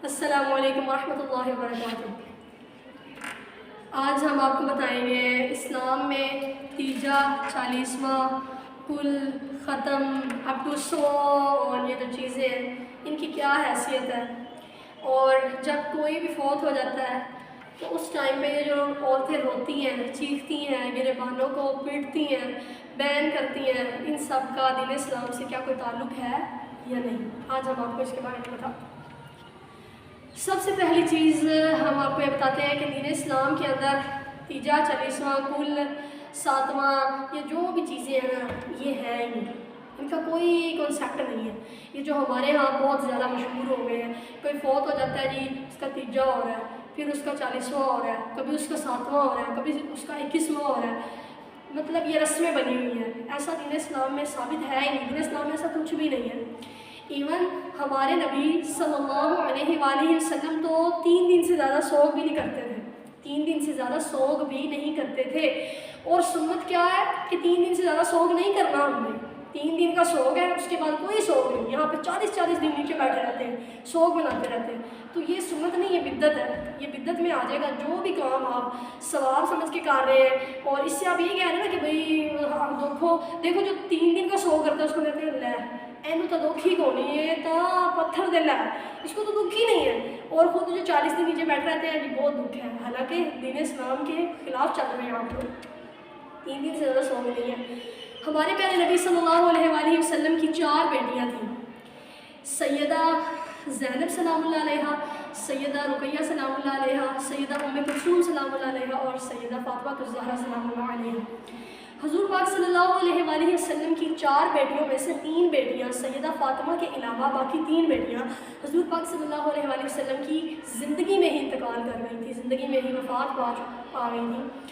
السلام علیکم ورحمۃ اللہ وبرکاتہ۔ آج ہم آپ کو بتائیں گے اسلام میں تیجا، 40واں، کل، ختم، اپ ٹو 100 اور یہ جو چیزیں ہیں ان کی کیا حیثیت ہے، اور جب کوئی بھی فوت ہو جاتا ہے تو اس ٹائم پہ یہ جو عورتیں روتی ہیں، چیختی ہیں، گریبانوں کو پیٹتی ہیں، بین کرتی ہیں، ان سب کا دین اسلام سے کیا کوئی تعلق ہے یا نہیں؟ آج ہم آپ کو اس کے بارے میں بتاتے ہیں۔ سب سے پہلی چیز ہم آپ کو یہ بتاتے ہیں کہ دین اسلام کے اندر تیجا، 40واں، کل، 7واں، یہ جو بھی چیزیں ہیں نا یہ ہیں ہی نہیں، ان کا کوئی کنسیپٹ نہیں ہے۔ یہ جو ہمارے ہاں بہت زیادہ مشہور ہو گئے ہیں، کوئی فوت ہو جاتا ہے جی اس کا تیجا ہو رہا ہے، پھر اس کا 40واں ہو رہا ہے، کبھی اس کا 7واں ہو رہا ہے، کبھی اس کا 21واں ہو رہا ہے، مطلب یہ رسمیں بنی ہوئی ہیں۔ ایسا دین اسلام میں ثابت ہے ہی نہیں، دین اسلام میں ایسا کچھ بھی نہیں ہے۔ ایون ہمارے نبی صلی اللہ علیہ وآلہ وسلم تو 3 دن سے زیادہ سوگ بھی نہیں کرتے تھے، 3 دن سے زیادہ سوگ بھی نہیں کرتے تھے۔ اور سنت کیا ہے کہ 3 دن سے زیادہ سوگ نہیں کرنا ہم نے، 3 دن کا سوگ ہے، اس کے بعد کوئی سوگ نہیں۔ یہاں پہ 40 دن نیچے بیٹھے رہتے ہیں، سوگ بناتے رہتے ہیں، تو یہ سنت نہیں، یہ بدعت ہے۔ یہ بدعت میں آ جائے گا جو بھی کام آپ ثواب سمجھ کے کر رہے ہیں، اور اس سے آپ یہ کہہ رہے ہیں نا کہ بھائی دیکھو جو 3 دن کا سوگ کرتا ہے اس کو کہتے ہیں لے اینو تو دکھ ہی کونی ہے، تا پتھر دل ہے، اس کو تو دکھ ہی نہیں ہے، اور خود جو 40 دن نیچے بیٹھ رہتے ہیں جی بہت دکھ ہے، حالانکہ دین اسلام کے خلاف چل رہے ہیں آپ لوگ۔ 3 دن سے زیادہ سوگ نہیں ہے۔ ہمارے پیارے نبی صلی اللہ علیہ وآلہ وسلم کی 4 بیٹیاں تھیں، سیدہ زینب سلام اللہ علیہا، سیدہ رقیہ سلام اللہ علیہا، سیدہ ام کلثوم سلام اللہ علیہا، اور سیدہ فاطمہ الزہرا سلام اللہ علیہا۔ حضور پاک صلی اللہ علیہ وآلہ وسلم کی 4 بیٹیوں میں سے 3 بیٹیاں سیدہ فاطمہ کے علاوہ باقی 3 بیٹیاں حضور پاک صلی اللہ علیہ وآلہ وسلم کی زندگی میں ہی انتقال کر گئی تھی، زندگی میں ہی وفات پا گئی تھیں۔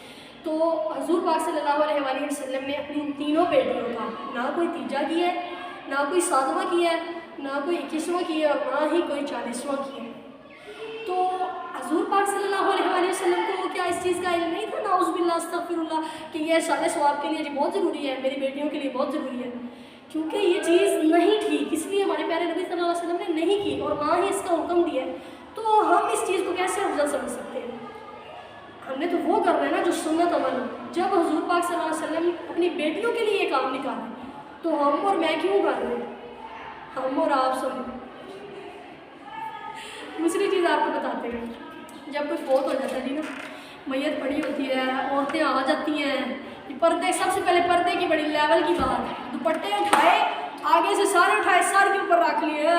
تو حضور پاک صلی اللہ علیہ وآلہ وسلم نے اپنی ان تینوں بیٹیوں کا نہ کوئی تیجا کیا ہے، نہ کوئی 7واں کیا ہے، نہ کوئی 21واں کیا ہے، اور نہ ہی کوئی 40واں کیا ہے۔ تو حضور پاک صلی اللہ علیہ وآلہ وسلم کو کیا اس چیز کا علم نہیں تھا، نعوذ باللہ استغفر اللہ، کہ یہ سارے ثواب کے لیے جی بہت ضروری ہے، میری بیٹیوں کے لیے بہت ضروری ہے؟ کیونکہ یہ چیز نہیں تھی، اس لیے ہمارے پیارے نبی صلی اللہ علیہ وسلم نے نہیں کی، اور نہ ہی اس کا حکم دیا ہے۔ تو ہم اس چیز کو کیسے افضل سمجھ سکتے ہیں؟ ہم نے تو وہ کرنا ہے نا جو سنت عمل ہو۔ جب حضور پاک صلی اللہ علیہ وسلم اپنی بیٹیوں کے لیے یہ کام نکالے تو ہم اور میں کیوں کر رہے ہیں؟ ہم اور آپ سب۔ دوسری چیز آپ کو بتاتے ہیں، جب کوئی فوت ہو جاتا ہے جی نا، میت پڑی ہوتی ہے، عورتیں آ جاتی ہیں، پردے، سب سے پہلے پردے کی بڑی لیول کی بات، دوپٹے اٹھائے، آگے سے سارے اٹھائے، سر کے اوپر رکھ لیے،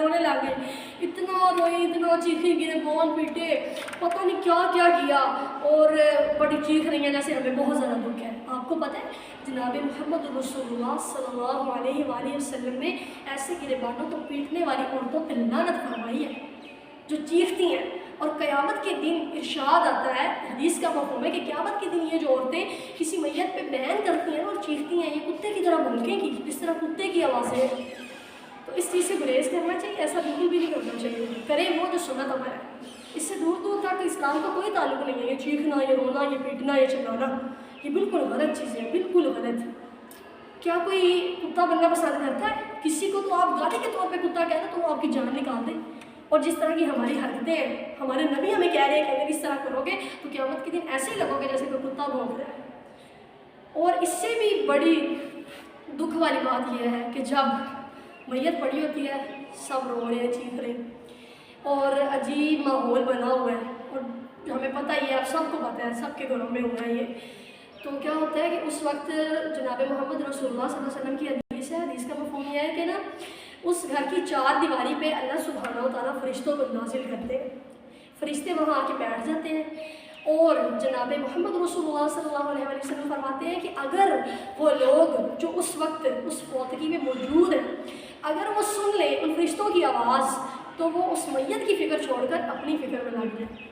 رونے لگ گئے، اتنا روئی، اتنا چیخی، گریبان پیٹے، پتہ نہیں کیا کیا کیا، اور بڑی چیخ رہی ہیں جیسے ہمیں بہت زیادہ دکھ ہے۔ آپ کو پتہ ہے جناب محمد رسول اللہ صلی اللہ علیہ وآلہ وسلم نے ایسے گریبانوں کو پیٹنے والی عورتوں پہ لعنت فرمائی ہے جو چیختی ہیں، اور قیامت کے دن ارشاد آتا ہے، حدیث کا مفہوم ہے کہ قیامت کے دن یہ جو عورتیں کسی میت پہ بین کرتی ہیں اور چیختی ہیں، یہ کتے کی طرح بھونکیں گی، جس طرح کتے کی آوازیں ہیں۔ تو اس چیز سے گریز کرنا چاہیے، ایسا بالکل بھی نہیں کرنا چاہیے، کریں وہ جو سنت عمل ہے۔ اس سے دور دور تک اسلام کا کوئی تعلق نہیں ہے، یہ چیخنا، یہ رونا، یہ پیٹنا، یہ چلانا، یہ بالکل غلط چیز ہے، بالکل غلط۔ کیا کوئی کتا بننا پسند کرتا ہے؟ کسی کو تو آپ گالی کے طور پہ کتا کہنا تو وہ آپ کی جان نکال دیں، اور جس طرح کی ہماری حرکتیں ہیں، ہمارے نبی ہمیں کہہ رہے ہیں کہ اگر اس طرح کرو گے تو قیامت کے دن ایسے ہی لگو گے جیسے کوئی کتا بھونک رہا ہے۔ اور اس سے بھی بڑی دکھ والی بات یہ ہے کہ جب میت پڑی ہوتی ہے، سب رو رہے ہیں، چیخ رہے ہیں، اور عجیب ماحول بنا ہوا ہے، اور ہمیں پتہ ہی ہے، آپ سب کو پتہ ہے، سب کے گھروں میں ہونا یہ۔ تو کیا ہوتا ہے کہ اس وقت جناب محمد رسول اللہ صلی اللہ علیہ وسلم کی حدیث ہے، حدیث کا مفہوم یہ ہے کہ نا اس گھر کی 4 دیواری پہ اللہ سبحانہ و تعالیٰ فرشتوں کو نازل کرتے ہیں، فرشتے وہاں آ کے بیٹھ جاتے ہیں، اور جناب محمد رسول اللہ صلی اللہ علیہ وسلم فرماتے ہیں کہ اگر وہ لوگ جو اس وقت اس فوتگی میں موجود ہیں، اگر وہ سن لیں ان فرشتوں کی آواز تو وہ اس میت کی فکر چھوڑ کر اپنی فکر میں لگ جائیں۔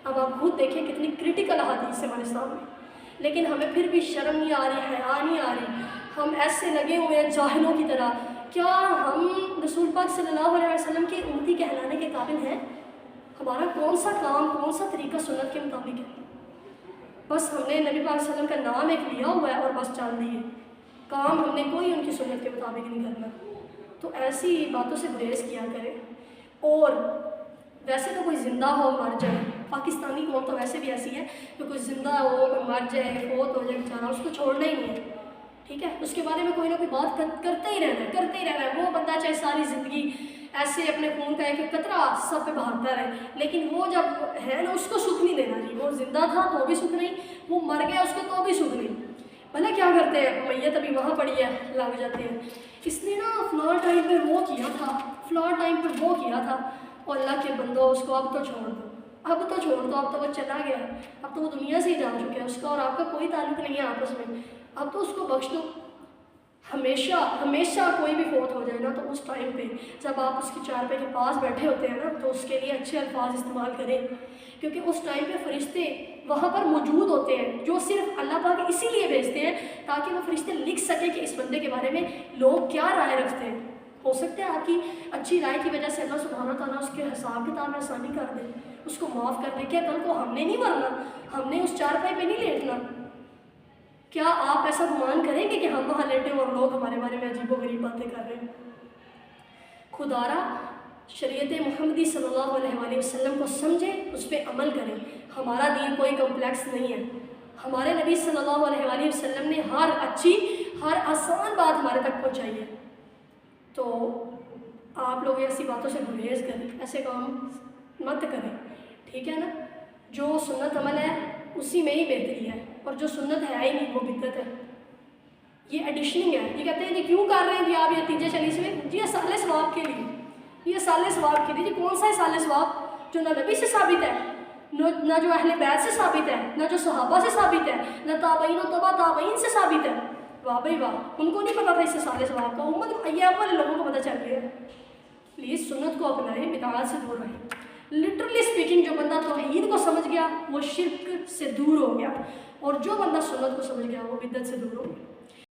اب آپ خود دیکھیں کتنی کرٹیکل حدیث ہے ہمارے سامنے، لیکن ہمیں پھر بھی شرم نہیں آ رہی، حیا نہیں آ رہی، ہم ایسے لگے ہوئے ہیں جاہلوں کی طرح۔ کیا ہم رسول پاک صلی اللہ علیہ وسلم کی امتی کہلانے کے قابل ہیں؟ ہمارا کون سا کام، کون سا طریقہ سنت کے مطابق ہے؟ بس ہم نے نبی پاک صلی اللہ علیہ وسلم کا نام ایک لیا ہوا ہے اور بس چل دیے، کام ہم نے کوئی ان کی سنت کے مطابق نہیں کرنا۔ تو ایسی باتوں سے گریز کیا کریں۔ اور ویسے تو کوئی زندہ ہو مر جائے، پاکستانی قوم تو ویسے بھی ایسی ہے کہ کوئی زندہ ہو کوئی مر جائے فوت ہو جائے بیچارہ، اس کو چھوڑنا ہی نہیں ہے، ٹھیک ہے، اس کے بارے میں کوئی نہ کوئی بات کرتے ہی رہنا ہے۔ وہ بندہ چاہے ساری زندگی ایسے اپنے خون کا ایک قطرہ سب پہ بہاتا رہے، لیکن وہ جب ہے نا اس کو سکھ نہیں دینا جی، وہ زندہ تھا تو بھی سکھ نہیں، وہ مر گیا اس کو تو بھی سکھ نہیں، بھلا کیا کرتے ہیں، میت ابھی وہاں پڑی ہے لگ جاتے ہیں، اس نے نا فلاں ٹائم پہ وہ کیا تھا، فلاں ٹائم پہ وہ کیا تھا، اور اللہ کے بندو اس کو اب تو چھوڑ دو، اب تو وہ چلا گیا ہے، اب تو وہ دنیا سے ہی جا چکا ہے، اس کا اور آپ کا کوئی تعلق نہیں ہے آپس میں، اب تو اس کو بخش دو۔ ہمیشہ کوئی بھی فوت ہو جائے نا تو اس ٹائم پہ جب آپ اس کی چارپائی کے پاس بیٹھے ہوتے ہیں نا تو اس کے لیے اچھے الفاظ استعمال کریں، کیونکہ اس ٹائم پہ فرشتے وہاں پر موجود ہوتے ہیں جو صرف اللہ پاک اسی لیے بھیجتے ہیں تاکہ وہ فرشتے لکھ سکیں کہ اس بندے کے بارے میں لوگ کیا رائے رکھتے ہیں۔ ہو سکتا ہے آپ کی اچھی رائے کی وجہ سے اللہ سبحانہ تعالیٰ اس کے حساب کتاب میں آسانی کر دے، اس کو معاف کر دے۔ کیا کل کو ہم نے نہیں مرنا، ہم نے اس چارپائی پہ نہیں لیٹنا؟ کیا آپ ایسا گمان کریں گے کہ ہم وہاں لیٹے اور لوگ ہمارے بارے میں عجیب و غریب باتیں کر رہے ہیں؟ خدارا شریعت محمدی صلی اللہ علیہ وآلہ وسلم کو سمجھیں، اس پہ عمل کریں۔ ہمارا دین کوئی کمپلیکس نہیں ہے، ہمارے نبی صلی اللہ علیہ وآلہ وسلم نے ہر اچھی ہر آسان بات ہمارے تک پہنچائی ہے، تو آپ لوگ ایسی باتوں سے گریز کریں، ایسے کام مت کریں، ٹھیک ہے نا؟ جو سنت عمل ہے اسی میں ہی بہتری ہے، اور جو سنت ہے ہی نہیں وہ بدعت ہے، یہ ایڈیشننگ ہے۔ یہ کہتے ہیں کہ کیوں کر رہے ہیں جی آپ یہ تیجے چالیس میں؟ جی اصال ثواب کے لیے، یہ سال ثواب کے لیے۔ جی کون سا ہے سال ثواب؟ جو نہ نبی سے ثابت ہے، نہ جو اہل بیت سے ثابت ہے، نہ جو صحابہ سے ثابت ہے، نہ تابعین و تبع تابعین سے ثابت ہے۔ واہ بھائی واہ، ان کو نہیں پتا تھا اس سے سال ثواب کا، امت ایام والے لوگوں کو پتہ چل گیا۔ پلیز سنت کو اپنائیں، بدعات سے دور رہیں۔ لٹرلی اسپیکنگ جو بندہ توحید کو سمجھ گیا وہ شرک سے دور ہو گیا، اور جو بندہ سنت کو سمجھ گیا وہ بدعت سے دور ہو گیا۔